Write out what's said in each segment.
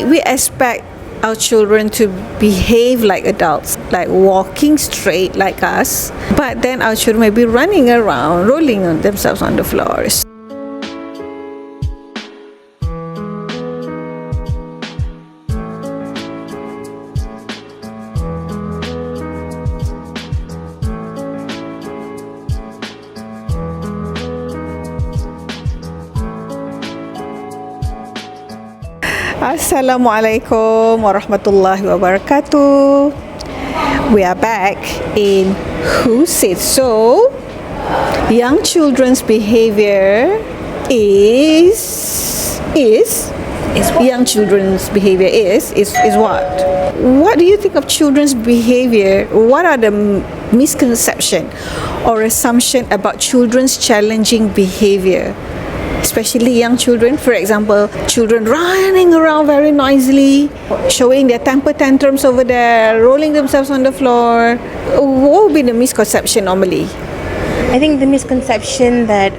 We expect our children to behave like adults, like walking straight like us, but then our children may be running around, rolling on themselves on the floors. Assalamualaikum warahmatullahi wabarakatuh. We are back in Who Said So. Young children's behavior is what? Young children's behavior is what? What do you think of children's behavior? What are the misconception or assumption about children's challenging behavior? Especially young children, for example, children running around very noisily, showing their temper tantrums over there, rolling themselves on the floor. What would be the misconception normally? I think the misconception that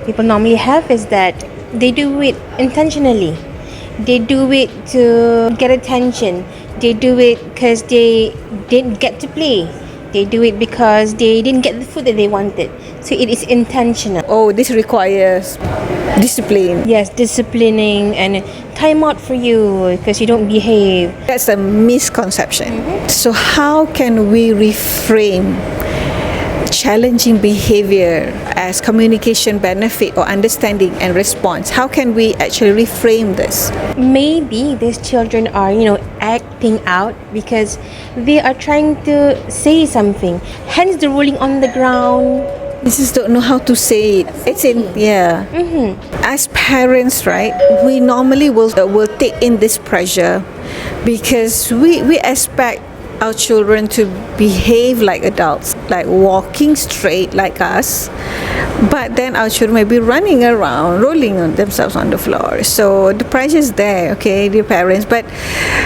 people normally have is that they do it intentionally. They do it to get attention. They do it because they didn't get to play. They do it because they didn't get the food that they wanted. So it is intentional. Oh, this requires discipline. Yes, disciplining and time out for you because you don't behave. That's a misconception. So how can we reframe challenging behavior as communication benefit or understanding and response? How can we actually reframe this? Maybe these children are, acting out because they are trying to say something. Hence the rolling on the ground. They just don't know how to say it. It's in, yeah. As parents, right, we normally will take in this pressure because we expect our children to behave like adults, like walking straight like us, but then our children may be running around, rolling on themselves on the floor. So the pressure is there, okay, dear parents, but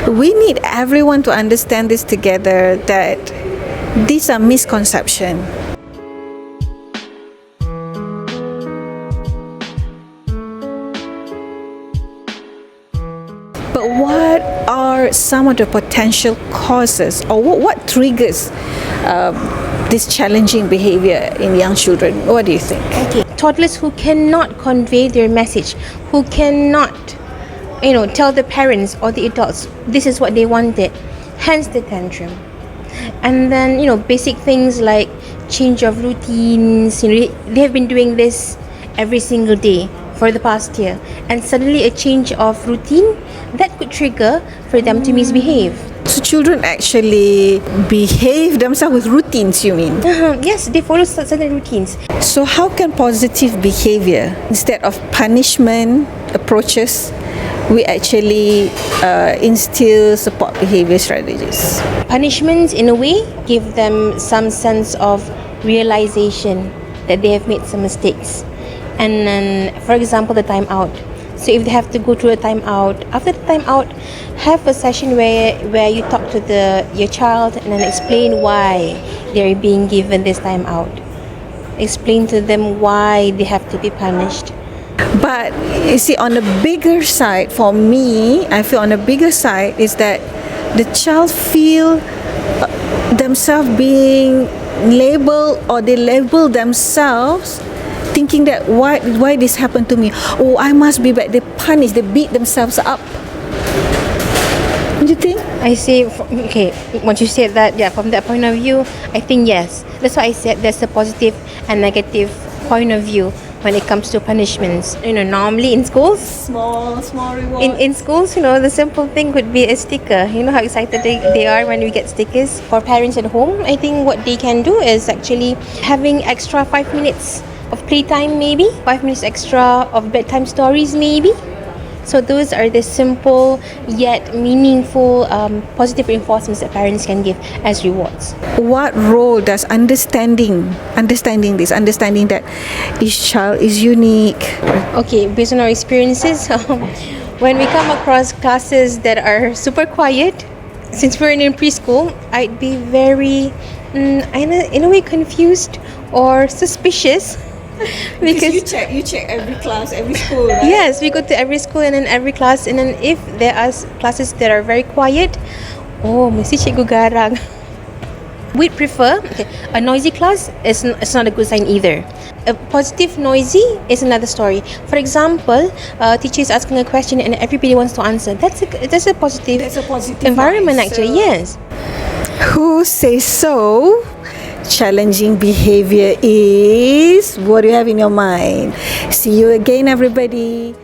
we need everyone to understand this together, that these are misconceptions. But what are some of the potential causes, or what triggers this challenging behavior in young children? What do you think? Okay, toddlers who cannot convey their message, who cannot, tell the parents or the adults this is what they wanted, hence the tantrum. And then, basic things like change of routines. They have been doing this every single day for the past year, and suddenly a change of routine that could trigger for them to misbehave. So children actually behave themselves with routines, you mean? Yes, they follow certain routines. So how can positive behavior, instead of punishment approaches, we actually instill support behavior strategies? Punishments, in a way, give them some sense of realization that they have made some mistakes. And then, for example, the time out. So if they have to go through a time out, after the time out, have a session where you talk to your child and then explain why they're being given this time out. Explain to them why they have to be punished. But you see, on the bigger side, for me, I feel on the bigger side is that the child feel themselves being labeled, or they label themselves thinking that why this happened to me? Oh, I must be bad. They punish, they beat themselves up. Don't you think? I say, okay, once you said that, from that point of view, I think yes. That's why I said there's a positive and negative point of view when it comes to punishments. Normally in schools, Small reward. in schools, the simple thing could be a sticker. You know how excited they are when we get stickers. For parents at home, I think what they can do is actually having extra 5 minutes of playtime, maybe 5 minutes extra of bedtime stories, maybe. So those are the simple yet meaningful positive reinforcements that parents can give as rewards. What role does understanding that each child is unique? Okay, based on our experiences, when we come across classes that are super quiet, since we're in preschool, I'd be very, in a way, confused or suspicious Because you check every class, every school, right? Yes, we go to every school and then every class, and then if there are classes that are very quiet, oh, mesti cikgu garang. We'd prefer a noisy class it's not a good sign either. A positive noisy is another story. For example, teacher is asking a question and everybody wants to answer. That's a positive. That's a positive environment noise, actually. so- Yes. Who says so? Challenging behavior is what do you have in your mind? See you again, everybody.